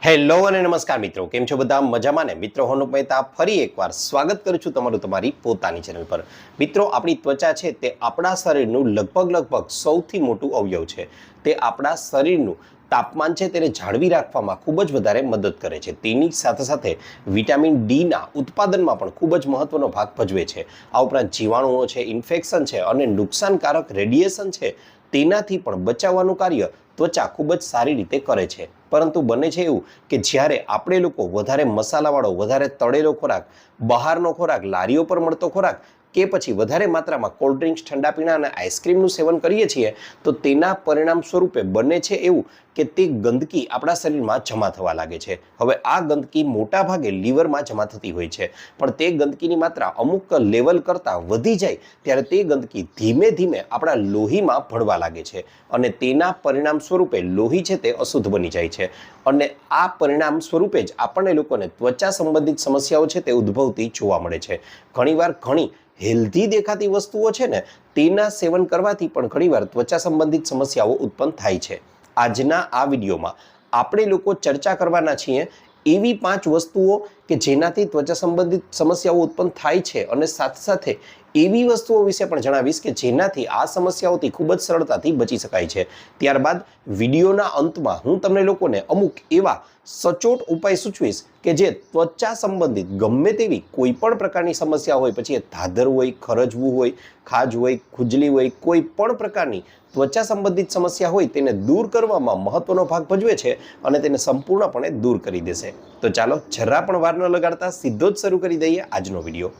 Hello અને નમસ્કાર મિત્રો, કેમ છો બધા? મજામાં ને? મિત્રો હું મહેતા ફરી એકવાર સ્વાગત કરું છું તમારું તમારી પોતાની ચેનલ પર। મિત્રો, આપણી ત્વચા છે તે આપણા શરીરનું લગભગ સૌથી મોટું અવયવ છે। તે આપણા શરીરનું તાપમાન છે તેને જાળવી રાખવામાં ખૂબ જ વધારે મદદ કરે છે। તેની સાથે સાથે વિટામિન ડીના ઉત્પાદનમાં પણ ખૂબ જ મહત્વનો ભાગ ભજવે છે। આ ઉપરાંત જીવાણુઓ છે, ઇન્ફેક્શન છે અને નુકસાનકારક રેડિયેશન છે તેનાથી પણ બચાવવાનું કાર્ય ત્વચા ખૂબ જ સારી રીતે કરે છે। પરંતુ બને છે એવું કે જ્યારે આપણે લોકો વધારે મસાલાવાળો, વધારે તળેલો ખોરાક, બહારનો ખોરાક, લારીઓ પર મળતો ખોરાક કે પછી વધારે માત્રામાં કોલ્ડ ડ્રિંક્સ, ઠંડા પીણા અને આઈસ્ક્રીમનું સેવન કરીએ છીએ તો તેના પરિણામ સ્વરૂપે બને છે એવું કે તે ગંદકી આપણા શરીરમાં જમા થવા લાગે છે। હવે આ ગંદકી મોટા ભાગે લીવરમાં જમા થતી હોય છે, પણ તે ગંદકીની માત્રા અમુક લેવલ કરતાં વધી જાય ત્યારે તે ગંદકી ધીમે ધીમે આપણા લોહીમાં ભળવા લાગે છે અને તેના પરિણામ સ્વરૂપે લોહી છે તે અશુદ્ધ બની જાય છે અને આ પરિણામ સ્વરૂપે જ આપણને લોકોને ત્વચા સંબંધિત સમસ્યાઓ છે તે ઉદ્ભવતી જોવા મળે છે। ઘણીવાર ઘણી હેલ્ધી દેખાતી વસ્તુઓ છે ને તેના સેવન કરવાથી પણ ઘણીવાર ત્વચા સંબંધિત સમસ્યાઓ ઉત્પન્ન થાય છે। આજના આ વિડીયોમાં આપણે લોકો ચર્ચા કરવાના છીએ એવી 5 વસ્તુઓ કે જેનાથી ત્વચા સંબંધિત સમસ્યાઓ ઉત્પન્ન થાય છે અને સાથે સાથે એવી વસ્તુઓ વિશે પણ જણાવીશ કે જેનાથી આ સમસ્યાઓથી ખૂબ જ સરળતાથી બચી શકાય છે। ત્યારબાદ વિડીયોના અંતમાં હું તમને લોકોને અમુક એવા સચોટ ઉપાય સૂચવીશ કે જે ત્વચા સંબંધિત ગમે તેવી કોઈ પણ પ્રકારની સમસ્યા હોય, પછી એ ધાધર હોય, ખરજવું હોય, ખાજ હોય, ખુજલી હોય, કોઈ પણ પ્રકારની ત્વચા સંબંધિત સમસ્યા હોય તેને દૂર કરવામાં મહત્વનો ભાગ ભજવે છે અને તેને સંપૂર્ણપણે દૂર કરી દેશે। તો ચાલો જરા પણ વાર ન લગાડતા સીધો જ શરૂ કરી દઈએ આજનો વિડીયો।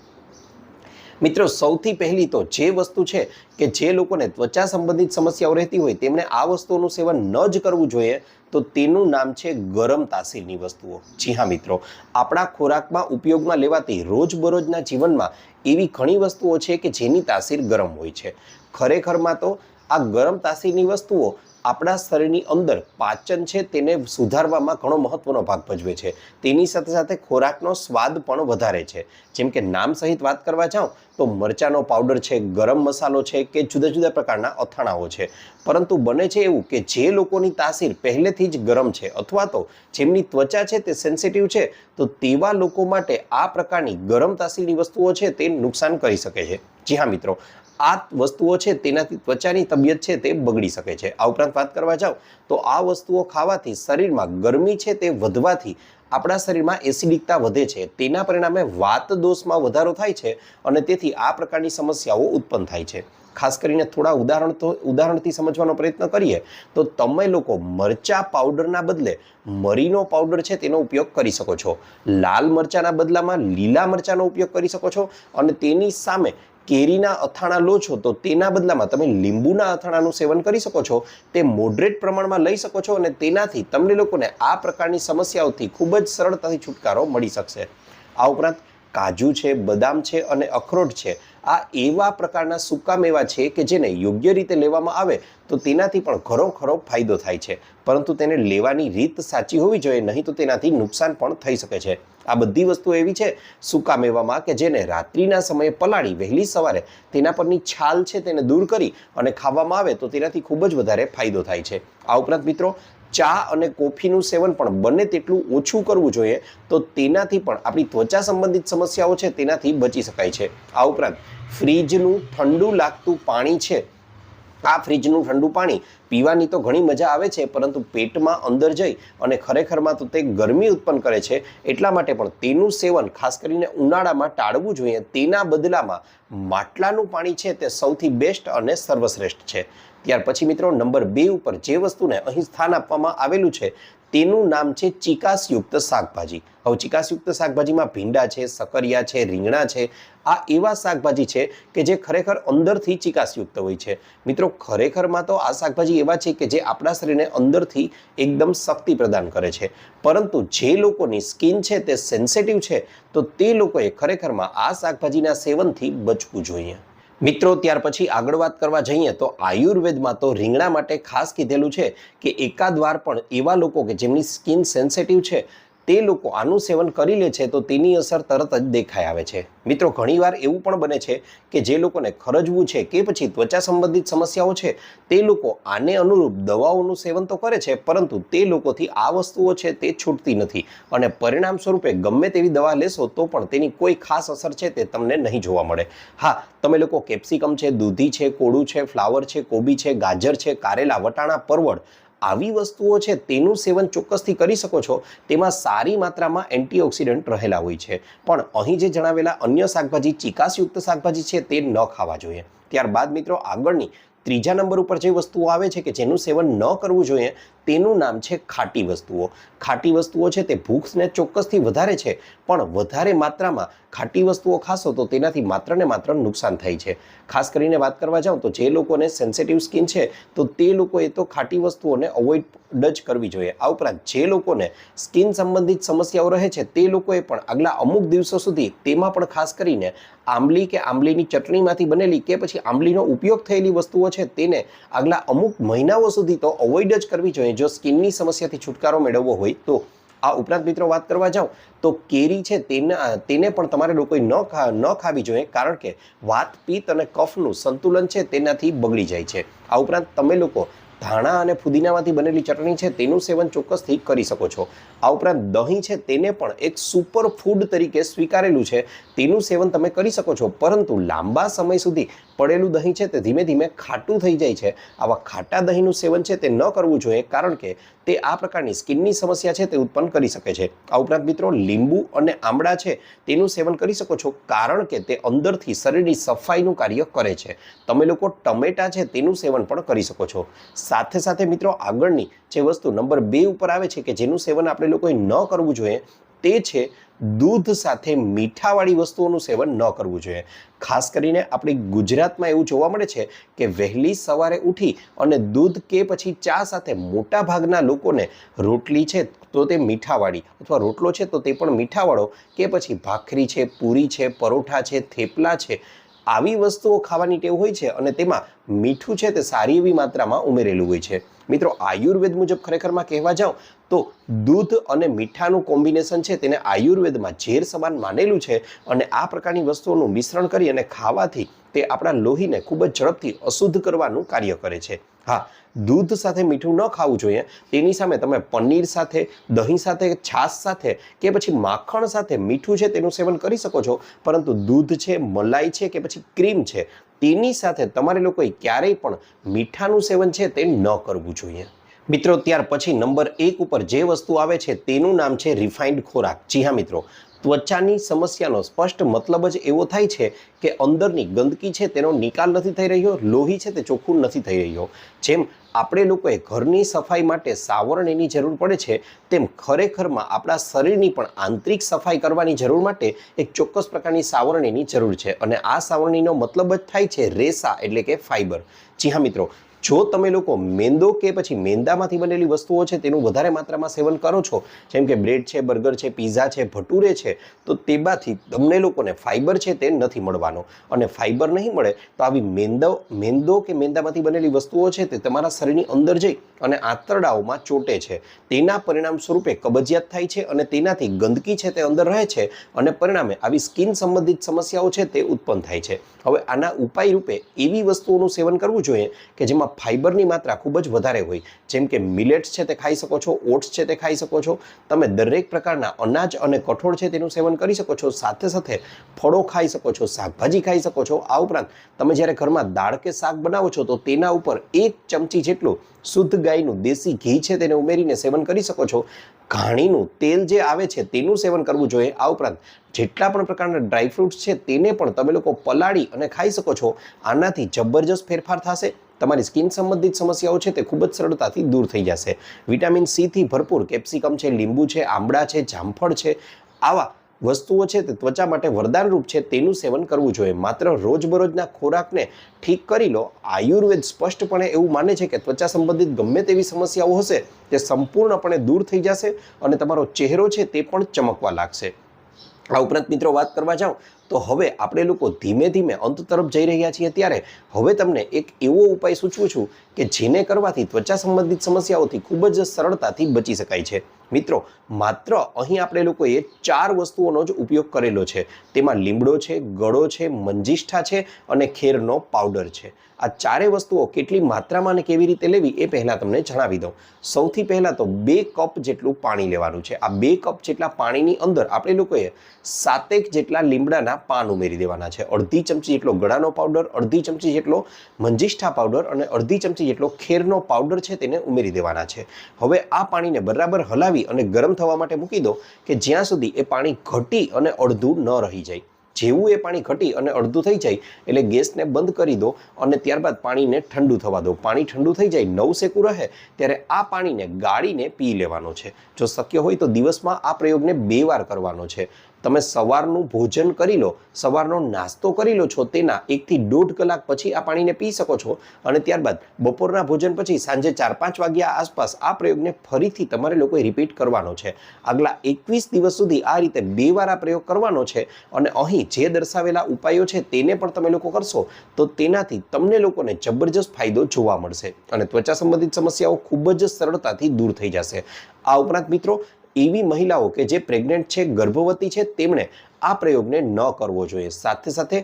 મિત્રો, સૌથી પહેલી તો જે વસ્તુ છે કે જે લોકોને ત્વચા સંબંધિત સમસ્યાઓ રહેતી હોય તેમણે આ વસ્તુઓનું સેવન ન જ કરવું જોઈએ તો તેનું નામ છે ગરમ તાસીરની વસ્તુઓ। જી હા મિત્રો, આપણા ખોરાકમાં ઉપયોગમાં લેવાતી રોજબરોજના જીવનમાં એવી ઘણી વસ્તુઓ છે કે જેની તાસીર ગરમ હોય છે। ખરેખરમાં તો આ ગરમ તાસીરની વસ્તુઓ આપણા શરીરની અંદર પાચન છે તેને સુધારવામાં ઘણો મહત્વનો ભાગ ભજવે છે। તેની સાથે સાથે ખોરાકનો સ્વાદ પણ વધારે છે। જેમ કે નામ સહિત વાત કરવા જાઉં તો મરચાનો પાવડર છે, ગરમ મસાલો છે કે જુદા જુદા પ્રકારના અથાણાઓ છે, પરંતુ બને છે એવું કે જે લોકોની તાસીર પહેલેથી જ ગરમ છે અથવા તો જેમની ત્વચા છે તે સેન્સિટિવ છે તો તેવા લોકો માટે આ પ્રકારની ગરમ તાસીરની વસ્તુઓ છે તે નુકસાન કરી શકે છે। જી હા મિત્રો, આ વસ્તુઓ છે તેનાથી ત્વચાની તબિયત છે તે બગડી શકે છે। આ ઉપરાંત વાત કરવા જાવ તો આ વસ્તુઓ ખાવાથી શરીરમાં ગરમી છે તે વધવાથી આપણા શરીરમાં એસિડિકતા વધે છે, તેના પરિણામે વાત દોષમાં વધારો થાય છે અને તેથી આ પ્રકારની સમસ્યાઓ ઉત્પન્ન થાય છે। ખાસ કરીને થોડા ઉદાહરણથી સમજવાનો પ્રયત્ન કરીએ તો તમે લોકો મરચા પાવડરના બદલે મરીનો પાવડર છે તેનો ઉપયોગ કરી શકો છો, લાલ મરચાના બદલામાં લીલા મરચાનો ઉપયોગ કરી શકો છો અને તેની સામે કેરીના અથાણા લો છો તો તેના બદલામાં તમે લીંબુના અથાણાનું સેવન કરી શકો છો। તે મોડરેટ પ્રમાણમાં લઈ શકો છો અને તેનાથી તમને લોકોને આ પ્રકારની સમસ્યાઓથી ખૂબ જ સરળતાથી છુટકારો મળી શકશે। આ ઉપરાંત કાજુ છે, બદામ છે અને અખરોટ છે, આ એવા પ્રકારના સૂકા મેવા છે કે જેને યોગ્ય રીતે લેવામાં આવે તો તેનાથી પણ ખરો ફાયદો થાય છે, પરંતુ તેને લેવાની રીત સાચી હોવી જોઈએ, નહીં તો તેનાથી નુકસાન પણ થઈ શકે છે। આ બધી વસ્તુઓ એવી છે સૂકા મેવામાં કે જેને રાત્રિના સમયે પલાળી વહેલી સવારે તેના પરની છાલ છે તેને દૂર કરી અને ખાવામાં આવે તો તેનાથી ખૂબ જ વધારે ફાયદો થાય છે। આ ઉપરાંત મિત્રો, ચા અને કોફીનું સેવન પણ બને તેટલું ઓછું કરવું જોઈએ તો તેનાથી પણ આપણી ત્વચા સંબંધિત સમસ્યાઓ છે તેનાથી બચી શકાય છે। આ ઉપરાંત ફ્રીજનું ઠંડુ લાગતું પાણી છે, આ ફ્રીજનું ઠંડુ પાણી પીવાની તો ઘણી મજા આવે છે, પરંતુ પેટમાં અંદર જઈ અને ખરેખરમાં તો તે ગરમી ઉત્પન્ન કરે છે, એટલા માટે પણ તેનું સેવન ખાસ કરીને ઉનાળામાં ટાળવું જોઈએ। તેના બદલામાં માટલાનું પાણી છે તે સૌથી બેસ્ટ અને સર્વશ્રેષ્ઠ છે। ત્યાર પછી મિત્રો, નંબર 2 ઉપર જે વસ્તુને અહીં સ્થાન આપવામાં આવેલું છે તેનું નામ છે ચિકાસયુક્ત શાકભાજી। હવે ચિકાસયુક્ત શાકભાજીમાં ભીંડા છે, સકરિયા છે, રીંગણા છે, આ એવા શાકભાજી છે કે જે ખરેખર અંદરથી ચિકાસયુક્ત હોય છે। મિત્રો, ખરેખરમાં તો આ શાકભાજી એવા છે કે જે આપણા શરીરને અંદરથી એકદમ શક્તિ પ્રદાન કરે છે, પરંતુ જે લોકોની સ્કિન છે તે સેન્સિટિવ છે તો તે લોકોએ ખરેખરમાં આ શાકભાજીના સેવનથી બચવું જોઈએ। મિત્રો, ત્યાર પછી આગળ વાત કરવા જઈએ તો આયુર્વેદમાં તો રીંગણા માટે ખાસ કીધેલું છે કે એકાદ વાર પણ એવા લોકો કે જેમની સ્કિન સેન્સિટિવ છે તે લોકો આનું સેવન કરી લે છે તો તેની અસર તરત જ દેખાઈ આવે છે। મિત્રો ઘણીવાર એવું પણ બને છે કે જે લોકોને ખરજવું છે કે પછી ત્વચા સંબંધિત સમસ્યાઓ છે તે લોકો આને અનુરૂપ દવાઓનું સેવન તો કરે છે, પરંતુ તે લોકોથી આ વસ્તુઓ છે તે છૂટતી નથી અને પરિણામ સ્વરૂપે ગમે તેવી દવા લેશો તો પણ તેની કોઈ ખાસ અસર છે તે તમને નહીં જોવા મળે। હા, તમે લોકો કેપ્સિકમ છે, દૂધી છે, કોળું છે, ફ્લાવર છે, કોબી છે, ગાજર છે, કારેલા, વટાણા, પરવળ આવી વસ્તુઓ છે તેનું સેવન ચોક્કસથી કરી શકો છો। તેમાં સારી માત્રામાં એન્ટીઓક્સિડન્ટ રહેલા હોય છે, પણ અહીં જે જણાવેલા અન્ય શાકભાજી, ચીકાશયુક્ત શાકભાજી છે તે ન ખાવા જોઈએ। ત્યારબાદ મિત્રો આગળની ત્રીજા નંબર ઉપર જે વસ્તુઓ આવે છે કે જેનું સેવન ન કરવું જોઈએ તેનું નામ છે ખાટી વસ્તુઓ। ખાટી વસ્તુઓ છે તે ભૂખને ચોક્કસથી વધારે છે, પણ વધારે માત્રામાં ખાટી વસ્તુઓ ખાશો તો તેનાથી માત્ર ને માત્ર નુકસાન થાય છે। ખાસ કરીને વાત કરવા જાઉં તો જે લોકોને સેન્સિટિવ સ્કિન છે તો તે લોકોએ તો ખાટી વસ્તુઓને અવોઇડ જ કરવી જોઈએ। આ ઉપરાંત જે લોકોને સ્કિન સંબંધિત સમસ્યાઓ રહે છે તે લોકોએ પણ આગલા અમુક દિવસો સુધી તેમાં પણ ખાસ કરીને આંબલી કે આંબલીની ચટણીમાંથી બનેલી કે પછી આંબલીનો ઉપયોગ થયેલી વસ્તુઓ છે તેને આગલા અમુક મહિનાઓ સુધી તો અવોઇડ જ કરવી જોઈએ જો સ્કિનની સમસ્યાથી છુટકારો મેળવવો હોય તો। આ ઉપરાંત મિત્રો વાત કરવા જાઉં તો કેરી છે તેને પણ તમારે લોકોએ ન ખાવી જોઈએ, કારણ કે વાત, પિત્ત અને કફનું સંતુલન છે તેનાથી બગડી જાય છે। આ ઉપરાંત તમે લોકો ધાણા અને ફુદીનામાંથી બનેલી ચટણી છે તેનું સેવન ચોક્કસથી કરી શકો છો। આ ઉપરાંત દહીં છે તેને પણ એક સુપર ફૂડ તરીકે સ્વીકારેલું છે, તેનું સેવન તમે કરી શકો છો, પરંતુ લાંબા સમય સુધી પડેલું દહીં છે તે ધીમે ધીમે ખાટું થઈ જાય છે। આવા ખાટા દહીંનું સેવન છે તે ન કરવું જોઈએ, કારણ કે તે આ પ્રકારની સ્કિનની સમસ્યા છે તે ઉત્પન્ન કરી શકે છે। આ ઉપરાંત મિત્રો લીંબુ અને આમળા છે તેનું સેવન કરી શકો છો, કારણ કે તે અંદરથી શરીરની સફાઈનું કાર્ય કરે છે। તમે લોકો ટમેટા છે તેનું સેવન પણ કરી શકો છો। સાથે સાથે મિત્રો આગળની જે વસ્તુ નંબર 2 ઉપર આવે છે કે જેનું સેવન આપણે લોકોએ ન કરવું જોઈએ તે છે દૂધ સાથે મીઠાવાળી વસ્તુઓનું સેવન ન કરવું જોઈએ। ખાસ કરીને આપણી ગુજરાતમાં એવું જોવા મળે છે કે વહેલી સવારે ઉઠી અને દૂધ કે પછી ચા સાથે મોટા ભાગના લોકોને રોટલી છે તો તે મીઠાવાળી, અથવા રોટલો છે તો તે પણ મીઠાવાળો, કે પછી ભાખરી છે, પૂરી છે, પરોઠા છે, થેપલા છે, આવી વસ્તુઓ ખાવાની ટેવ હોય છે અને તેમાં મીઠું છે તે સારી એવી માત્રામાં ઉમેરેલું હોય છે। મિત્રો આયુર્વેદ મુજબ ખરેખરમાં કહેવા જાઓ તો દૂધ અને મીઠાનું કોમ્બિનેશન છે તેને આયુર્વેદમાં ઝેર સમાન માનેલું છે અને આ પ્રકારની વસ્તુઓનું મિશ્રણ કરી અને ખાવાથી તે આપણા લોહીને ખૂબ જ ઝડપથી અશુદ્ધ કરવાનું કાર્ય કરે છે। હા, દૂધ સાથે મીઠું ન ખાવું જોઈએ, તેની સામે તમે પનીર સાથે, દહીં સાથે, છાશ સાથે કે પછી માખણ સાથે મીઠું છે તેનું સેવન કરી શકો છો, પરંતુ દૂધ છે, મલાઈ છે કે પછી ક્રીમ છે તેની સાથે તમારે લોકોએ ક્યારેય પણ મીઠાનું સેવન છે તે ન કરવું જોઈએ। મિત્રો ત્યાર પછી નંબર 1 ઉપર જે વસ્તુ આવે છે તેનું નામ છે રિફાઇન્ડ ખોરાક। જી હા મિત્રો, ત્વચાની સમસ્યાનો સ્પષ્ટ મતલબ જ એવો થાય છે કે અંદરની ગંદકી છે તેનો નિકાલ નથી થઈ રહ્યો, લોહી છે તે ચોખ્ખું નથી થઈ રહ્યો। જેમ આપણે લોકોએ ઘરની સફાઈ માટે સાવરણીની જરૂર પડે છે, તેમ ખરેખરમાં આપણા શરીરની પણ આંતરિક સફાઈ કરવાની જરૂર માટે એક ચોક્કસ પ્રકારની સાવરણીની જરૂર છે, અને આ સાવરણીનો મતલબ જ થાય છે રેસા એટલે કે ફાઈબર। જી હા મિત્રો, જો તમે લોકો મેંદો કે પછી મેંદામાંથી બનેલી વસ્તુઓ છે તેનું વધારે માત્રામાં સેવન કરો છો, જેમ કે બ્રેડ છે, બર્ગર છે, પીઝા છે, ભટુરે છે, તો તેમાંથી તમને લોકોને ફાઈબર છે તે નથી મળવાનો, અને ફાઈબર નહીં મળે તો આવી મેંદો કે મેંદામાંથી બનેલી વસ્તુઓ છે તે તમારા શરીરની અંદર જઈ અને આંતરડાઓમાં ચોટે છે। તેના પરિણામ સ્વરૂપે કબજિયાત થાય છે અને તેનાથી ગંદકી છે તે અંદર રહે છે અને પરિણામે આવી સ્કિન સંબંધિત સમસ્યાઓ છે તે ઉત્પન્ન થાય છે। હવે આના ઉપાય રૂપે એવી વસ્તુઓનું સેવન કરવું જોઈએ કે જેમાં ફાઈબરની માત્રા ખૂબ જ વધારે હોય, જેમ કે મિલેટ્સ છે તે ખાઈ શકો છો, ઓટ્સ છે તે ખાઈ શકો છો, તમે દરેક પ્રકારના અનાજ અને કઠોળ છે તેનું સેવન કરી શકો છો, સાથે સાથે ફળો ખાઈ શકો છો, શાકભાજી ખાઈ શકો છો। આ ઉપરાંત તમે જ્યારે ઘરમાં દાળ કે શાક બનાવો છો તો તેના ઉપર 1 ચમચી જેટલું શુદ્ધ ગાયનું દેશી ઘી છે તેને ઉમેરીને સેવન કરી શકો છો। ઘાણીનું તેલ જે આવે છે તેનું સેવન કરવું જોઈએ। આ ઉપરાંત જેટલા પણ પ્રકારના ડ્રાયફ્રૂટ્સ છે તેને પણ તમે લોકો પલાળી અને ખાઈ શકો છો। આનાથી જબરજસ્ત ફેરફાર થશે, તમારી સ્કિન સંબંધિત સમસ્યાઓ છે તે ખૂબ જ સરળતાથી દૂર થઈ જશે। વિટામિન સી થી ભરપૂર કેપ્સિકમ છે, લીંબુ છે, આમળા છે, જામફળ છે, આવા વસ્તુઓ છે તે ત્વચા માટે વરદાનરૂપ છે, તેનું સેવન કરવું જોઈએ। માત્ર રોજબરોજના ખોરાકને ઠીક કરી લો। આયુર્વેદ સ્પષ્ટપણે એવું માને છે કે ત્વચા સંબંધિત ગમે તેવી સમસ્યાઓ હશે તે સંપૂર્ણપણે દૂર થઈ જશે અને તમારો ચહેરો છે તે પણ ચમકવા લાગશે। આ ઉપરાંત મિત્રો વાત કરવા જાઉં તો હવે આપણે લોકો ધીમે ધીમે અંત તરફ જઈ રહ્યા છીએ, ત્યારે હવે તમને એક એવો ઉપાય સૂચવું છું કે જેને કરવાથી ત્વચા સંબંધિત સમસ્યાઓથી ખૂબ જ સરળતાથી બચી શકાય છે. મિત્રો, માત્ર અહીં આપણે લોકોએ 4 વસ્તુઓનો જ ઉપયોગ કરેલો છે. તેમાં લીમડો છે, ગળો છે, મંજીષ્ઠા છે અને ખેરનો પાવડર છે. આ 4 વસ્તુઓ કેટલી માત્રામાં અને કેવી રીતે લેવી એ પહેલાં તમને જણાવી દઉં. સૌથી પહેલાં તો 2 કપ જેટલું પાણી લેવાનું છે. આ 2 કપ જેટલા પાણીની અંદર આપણે લોકોએ 7 જેટલા લીમડાના પાન ઉમેરી દેવાના છે. અડધી ચમચી જેટલો ગળાનો પાવડર, અડધી ચમચી જેટલો મંજીષ્ઠા પાવડર અને અડધી ચમચી જેટલો ખેરનો પાવડર છે તેને ઉમેરી દેવાના છે. હવે આ પાણીને બરાબર હલાવી અને ગરમ થવા માટે મૂકી દો કે જ્યાં સુધી એ પાણી ઘટી અને અડધું ન રહી જાય. જેવું એ પાણી ઘટી અને અડધું થઈ જાય એટલે ગેસને બંધ કરી દો અને ત્યારબાદ પાણીને ઠંડુ થવા દો. પાણી ઠંડુ થઈ જાય, નવસેકું રહે ત્યારે આ પાણીને ગાળીને પી લેવાનો છે. જો શક્ય હોય તો દિવસમાં આ પ્રયોગને 2 વાર કરવાનો છે. તમે સવારનું ભોજન કરી લો, સવારનો નાસ્તો કરી લો છો, તેના 1 થી 1.5 કલાક પછી આ પાણીને પી શકો છો અને ત્યારબાદ બપોરના ભોજન પછી સાંજે 4-5 વાગ્યા આસપાસ આ પ્રયોગને ફરીથી તમારે લોકોએ રિપીટ કરવાનો છે. આગલા 21 દિવસ સુધી આ રીતે 2 વાર આ પ્રયોગ કરવાનો છે અને અહીં જે દર્શાવેલા ઉપાયો છે તેને પણ તમે લોકો કરશો તો તેનાથી તમને લોકોને જબરજસ્ત ફાયદો જોવા મળશે અને ત્વચા સંબંધિત સમસ્યાઓ ખૂબ જ સરળતાથી દૂર થઈ જશે. આ ઉપરાંત મિત્રો, એવી મહિલાઓ કે જે પ્રેગ્નન્ટ છે, ગર્ભવતી છે, તેમણે આ પ્રયોગને ન કરવો જોઈએ. સાથે સાથે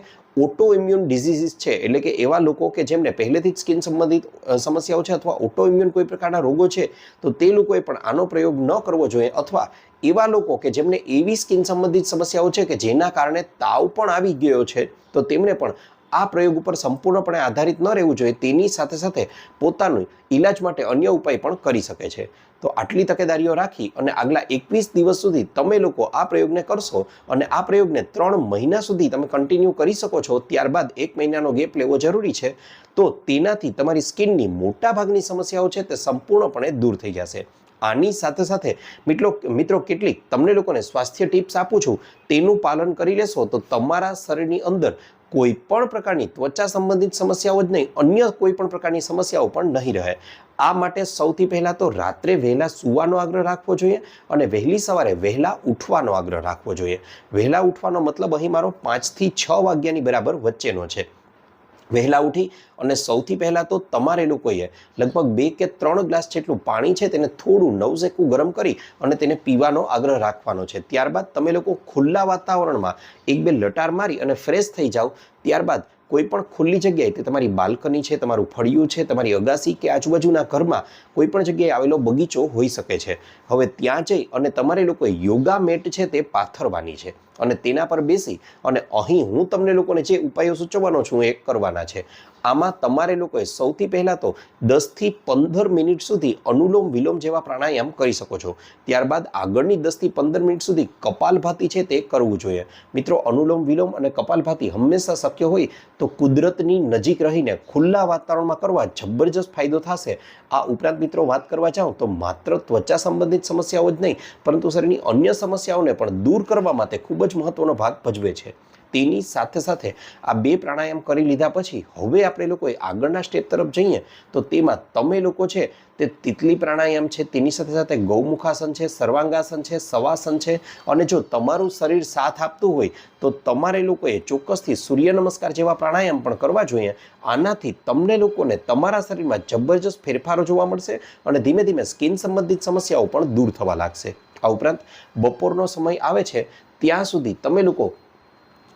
ઓટો ઇમ્યુન ડિઝીઝીસ છે, એટલે કે એવા લોકો કે જેમને પહેલેથી જ સ્કિન સંબંધિત સમસ્યાઓ છે અથવા ઓટો ઇમ્યુન કોઈ પ્રકારના રોગો છે, તો તે લોકોએ પણ આનો પ્રયોગ ન કરવો જોઈએ. અથવા એવા લોકો કે જેમને એવી સ્કિન સંબંધિત સમસ્યાઓ છે કે જેના કારણે તાવ પણ આવી ગયો છે, તો તેમણે પણ આ પ્રયોગ ઉપર સંપૂર્ણપણે આધારિત ન રહેવું જોઈએ. તેની સાથે સાથે પોતાનું ઈલાજ માટે અન્ય ઉપાય પણ કરી શકે છે. તો આટલી તકેદારીઓ રાખી અને આગલા 21 દિવસ સુધી તમે લોકો આ પ્રયોગને કરશો અને આ પ્રયોગને 3 મહિના સુધી તમે કન્ટિન્યુ કરી શકો છો. ત્યારબાદ 1 મહિનાનો ગેપ લેવો જરૂરી છે. તો તેનાથી તમારી સ્કિનની મોટાભાગની સમસ્યાઓ છે તે સંપૂર્ણપણે દૂર થઈ જશે. આની સાથે સાથે મિત્રો કેટલીક તમને લોકોને સ્વાસ્થ્ય ટિપ્સ આપું છું, તેનું પાલન કરી લેશો તો તમારા શરીરની અંદર કોઈ પણ પ્રકારની ત્વચા સંબંધિત સમસ્યાઓ જ નહીં, અન્ય કોઈ પણ પ્રકારની સમસ્યાઓ પણ નહીં રહે. આ માટે સૌથી પહેલાં તો રાત્રે વહેલા સૂવાનો આગ્રહ રાખવો જોઈએ અને વહેલી સવારે વહેલા ઉઠવાનો આગ્રહ રાખવો જોઈએ. વહેલા ઉઠવાનો મતલબ અહીં મારો 5 થી 6 વાગ્યાની બરાબર વચ્ચેનો છે. વહેલા ઉઠી અને સૌથી પહેલાં તો તમારે લોકોએ લગભગ 2 કે 3 ગ્લાસ જેટલું પાણી છે તેને થોડું નવસેકું ગરમ કરી અને તેને પીવાનો આગ્રહ રાખવાનો છે. ત્યારબાદ તમે લોકો ખુલ્લા વાતાવરણમાં 1-2 લટાર મારી અને ફ્રેશ થઈ જાઓ. ત્યારબાદ કોઈ પણ ખુલ્લી જગ્યાએ, તે તમારી બાલ્કની છે, તમારું ફળિયું છે, તમારી અગાસી કે આજુબાજુના ઘરમાં કોઈ પણ જગ્યાએ આવેલો બગીચો હોઈ શકે છે. હવે ત્યાં જઈ અને તમારે લોકોએ યોગા મેટ છે તે પાથરવાની છે અને તેના પર બેસી અને અહીં હું તમને લોકોને જે ઉપાયો સૂચવવાનો છું એ કરવાના છે. આમાં તમારે લોકોએ સૌથી પહેલાં તો 10 થી 15 મિનિટ સુધી અનુલોમ વિલોમ જેવા પ્રાણાયામ કરી શકો છો. ત્યારબાદ આગળની 10 થી 15 મિનિટ સુધી કપાલભાતિ છે તે કરવું જોઈએ. મિત્રો, અનુલોમ વિલોમ અને કપાલભાતિ હંમેશા શક્ય હોય તો કુદરતની નજીક રહીને ખુલ્લા વાતાવરણમાં કરવા જબરજસ્ત ફાયદો થશે. આ ઉપરાંત મિત્રો વાત કરવા જાઉં તો માત્ર ત્વચા સંબંધિત સમસ્યાઓ જ નહીં, પરંતુ શરીરની અન્ય સમસ્યાઓને પણ દૂર કરવા માટે ખૂબ જ મહત્વનો ભાગ ભજવે છે. તેની સાથે સાથે આ 2 પ્રાણાયામ કરી લીધા પછી હવે આપણે લોકોએ આગળના સ્ટેપ તરફ જઈએ તો તેમાં તમે લોકો છે તે તિતલી પ્રાણાયામ છે, તેની સાથે સાથે ગૌમુખાસન છે, સર્વાંગાસન છે, સવાસન છે અને જો તમારું શરીર સાથ આપતું હોય તો તમારે લોકોએ ચોક્કસથી સૂર્ય નમસ્કાર જેવા પ્રાણાયામ પણ કરવા જોઈએ. આનાથી તમને લોકોને તમારા શરીરમાં જબરજસ્ત ફેરફારો જોવા મળશે અને ધીમે ધીમે સ્કિન સંબંધિત સમસ્યાઓ પણ દૂર થવા લાગશે. આ ઉપરાંત બપોરનો સમય આવે છે ત્યાં સુધી તમે લોકો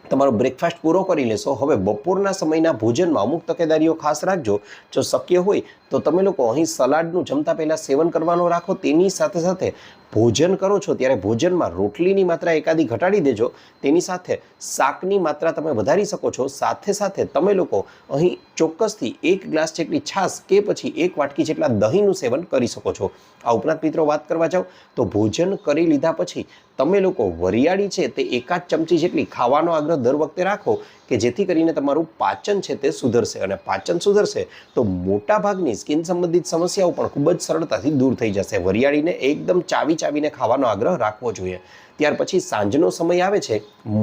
તમારો બ્રેકફાસ્ટ પૂરો કરી લેશો. હવે બપોરના સમયના ભોજનમાં અમુક તકેદારીઓ ખાસ રાખજો. જો શક્ય હોય તો તમે લોકો અહીં સલાડનું જમતા પહેલાં સેવન કરવાનો રાખો. તેની સાથે સાથે ભોજન કરો છો ત્યારે ભોજનમાં રોટલીની માત્રા એકાદી ઘટાડી દેજો. તેની સાથે શાકની માત્રા તમે વધારી શકો છો. સાથે સાથે તમે લોકો અહીં ચોક્કસથી 1 ગ્લાસ જેટલી છાશ કે પછી 1 વાટકી જેટલા દહીંનું સેવન કરી શકો છો. આ ઉપરાંત મિત્રો વાત કરવા જાઓ તો ભોજન કરી લીધા પછી તમે લોકો વરિયાળી છે તે 1 ચમચી જેટલી ખાવાનો આગ્રહ દર વખતે રાખો કે જેથી કરીને તમારું પાચન છે તે સુધરશે અને પાચન સુધરશે તો મોટાભાગની સ્કિન સંબંધિત સમસ્યાઓ પણ ખૂબ જ સરળતાથી દૂર થઈ જશે. વરિયાળીને એકદમ ચાવીને ખાવાનો આગ્રહ રાખવો જોઈએ. ત્યાર પછી સાંજનો સમય આવે છે,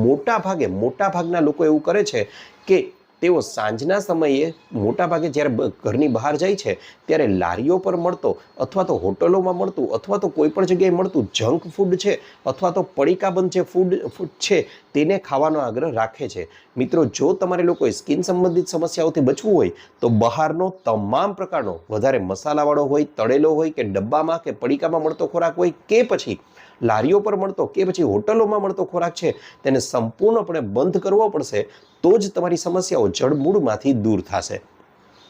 મોટાભાગના લોકો એવું કરે છે કે તેઓ સાંજના સમયે મોટાભાગે જ્યારે ઘરની બહાર જાય છે ત્યારે લારીઓ પર મળતો અથવા તો હોટલોમાં મળતું અથવા તો કોઈ પણ જગ્યાએ મળતું જંક ફૂડ છે અથવા તો પડીકાબંધ જે ફૂડ છે તેને ખાવાનો આગ્રહ રાખે છે. મિત્રો, જો તમારે લોકોએ સ્કિન સંબંધિત સમસ્યાઓથી બચવું હોય તો બહારનો તમામ પ્રકારનો વધારે મસાલાવાળો હોય, તળેલો હોય કે ડબ્બામાં કે પડીકામાં મળતો ખોરાક હોય કે પછી લારીઓ પર મળતો કે પછી હોટલોમાં મળતો ખોરાક છે તેને સંપૂર્ણપણે બંધ કરવો પડશે, તો જ તમારી સમસ્યાઓ જડમૂળમાંથી દૂર થશે.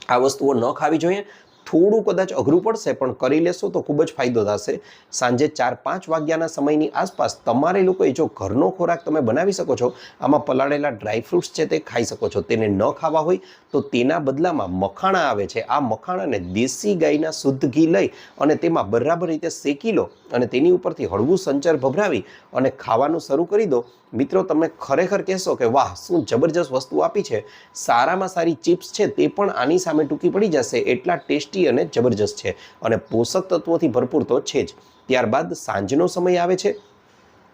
આ વસ્તુઓ ન ખાવી જોઈએ. થોડું કદાચ અઘરું પડશે પણ કરી લેશો તો ખૂબ જ ફાયદો થશે. સાંજે 4-5 વાગ્યાના સમયની આસપાસ તમારે લોકોએ જો ઘરનો ખોરાક તમે બનાવી શકો છો, આમાં પલાળેલા ડ્રાયફ્રૂટ્સ છે તે ખાઈ શકો છો. તેને ન ખાવા હોય તો તેના બદલામાં મખાણા આવે છે. આ મખાણાને દેશી ગાયના શુદ્ધ ઘી લઈ અને તેમાં બરાબર રીતે શેકી લો અને તેની ઉપરથી હળવું સંચર ભભરાવી અને ખાવાનું શરૂ કરી દો. મિત્રો, તમે ખરેખર કહેશો કે વાહ, શું જબરજસ્ત વસ્તુ આપી છે. સારામાં સારી ચિપ્સ છે તે પણ આની સામે ટૂંકી પડી જશે, એટલા ટેસ્ટી અને જબરજસ્ત છે અને પોષક તત્વોથી ભરપૂર તો છે જ. ત્યારબાદ સાંજનો સમય આવે છે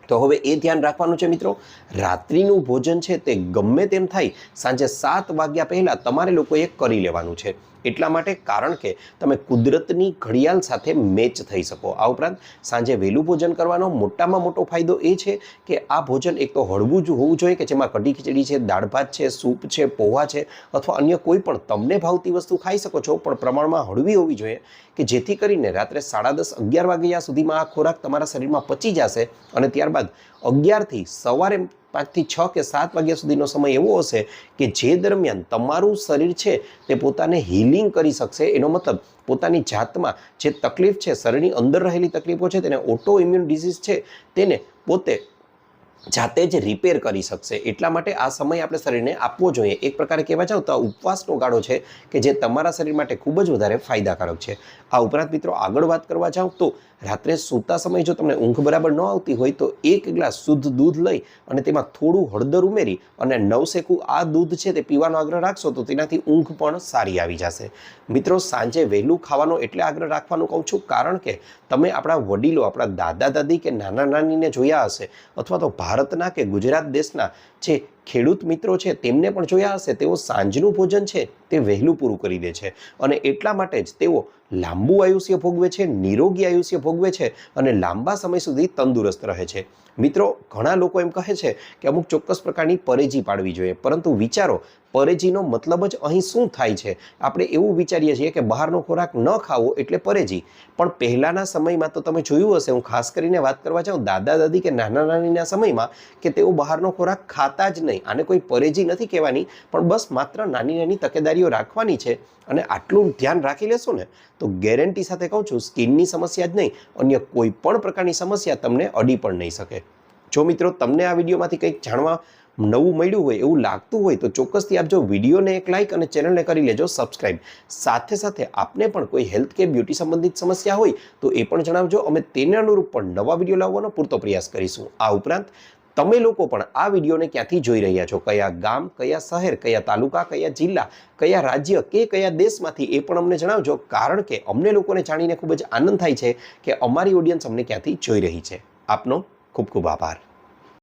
તો હવે એ ધ્યાન રાખવાનું છે મિત્રો, રાત્રિનું ભોજન છે તે ગમે તેમ થાય સાંજે 7 વાગ્યા પહેલાં તમારે લોકોએ કરી લેવાનું છે. એટલા માટે કારણ કે તમે કુદરતની ઘડિયાળ સાથે મેચ થઈ શકો. આ ઉપરાંત સાંજે વહેલું ભોજન કરવાનો મોટામાં મોટો ફાયદો એ છે કે આ ભોજન એક તો હળવું જ હોવું જોઈએ કે જેમાં કઢી ખીચડી છે, દાળ ભાત છે, સૂપ છે, પોહા છે અથવા અન્ય કોઈ પણ તમને ભાવતી વસ્તુ ખાઈ શકો છો, પણ પ્રમાણમાં હળવી હોવી જોઈએ કે જેથી કરીને રાત્રે 10:30-11 વાગ્યા સુધીમાં આ ખોરાક તમારા શરીરમાં પચી જશે અને ત્યારબાદ 11થી સવારે 5થી 6 કે 7 વાગ્યા સુધીનો સમય એવો હશે કે જે દરમિયાન તમારું શરીર છે તે પોતાને હીલિંગ કરી શકશે. એનો મતલબ પોતાની જાતમાં જે તકલીફ છે, શરીરની અંદર રહેલી તકલીફો છે, તેને ઓટો ઇમ્યુન ડિઝીઝ છે તેને પોતે જાતે જ રિપેર કરી શકશે. એટલા માટે આ સમય આપણે શરીરને આપવો જોઈએ. એક પ્રકારે કહેવા જાવ તો આ ઉપવાસનો ગાળો છે કે જે તમારા શરીર માટે ખૂબ જ વધારે ફાયદાકારક છે. આ ઉપરાંત મિત્રો, આગળ વાત કરવા જાવ તો રાત્રે સૂતા સમયે જો તમને ઊંઘ બરાબર ન આવતી હોય તો 1 ગ્લાસ શુદ્ધ દૂધ લઈ અને તેમાં થોડું હળદર ઉમેરી અને નવશેકું આ દૂધ છે તે પીવાનો આગ્રહ રાખશો તો તેનાથી ઊંઘ પણ સારી આવી જશે. મિત્રો, સાંજે વહેલું ખાવાનો એટલે આગ્રહ રાખવાનું કહું છું કારણ કે તમે આપણા વડીલો, આપણા દાદા દાદી કે નાના નાનીને જોયા હશે અથવા તો ભારતના કે ગુજરાત દેશના જે ખેડૂત મિત્રો છે તેમને પણ જોયા હશે, તેઓ સાંજનું ભોજન છે તે વહેલું પૂરું કરી દે છે અને એટલા માટે જ તેઓ લાંબુ આયુષ્ય ભોગવે છે, નિરોગી આયુષ્ય ભોગવે છે અને લાંબા સમય સુધી તંદુરસ્ત રહે છે. મિત્રો, ઘણા લોકો એમ કહે છે કે અમુક ચોક્કસ પ્રકારની પરેજી પાડવી જોઈએ, પરંતુ વિચારો પરેજીનો મતલબ જ અહીં શું થાય છે. આપણે એવું વિચારીએ છીએ કે બહારનો ખોરાક ન ખાવો એટલે પરેજી, પણ પહેલાંના સમયમાં તો તમે જોયું હશે, હું ખાસ કરીને વાત કરવા જાઉં દાદા દાદી કે નાના નાનીના સમયમાં, કે તેઓ બહારનો ખોરાક ખાતા જ નહીં. આને કોઈ પરેજી નથી કહેવાની, પણ બસ માત્ર નાની નાની તકેદારીઓ રાખવાની છે અને આટલું ધ્યાન રાખી લેશો ને તો ગેરંટી સાથે કહું છું, સ્કિનની સમસ્યા જ નહીં, અન્ય કોઈ પણ પ્રકારની સમસ્યા તમને અડી પણ નહીં શકે. જો મિત્રો તમને આ વિડીયોમાંથી કંઈક જાણવા નવું મળ્યું હોય એવું લાગતું હોય તો ચોક્કસથી આપજો. વિડીયોને એક લાઇક અને ચેનલને કરી લેજો સબસ્ક્રાઇબ. સાથે સાથે આપને પણ કોઈ હેલ્થ કે બ્યુટી સંબંધિત સમસ્યા હોય તો એ પણ જણાવજો. અમે તેને અનુરૂપ પણ નવા વિડીયો લાવવાનો પૂરતો પ્રયાસ કરીશું. આ ઉપરાંત તમે લોકો પણ આ વિડીયોને ક્યાંથી જોઈ રહ્યા છો, કયા ગામ, કયા શહેર, કયા તાલુકા, કયા જિલ્લા, કયા રાજ્ય કે કયા દેશમાંથી, એ પણ અમને જણાવજો, કારણ કે અમને લોકોને જાણીને ખૂબ જ આનંદ થાય છે કે અમારી ઓડિયન્સ અમને ક્યાંથી જોઈ રહી છે. આપનો ખૂબ ખૂબ આભાર.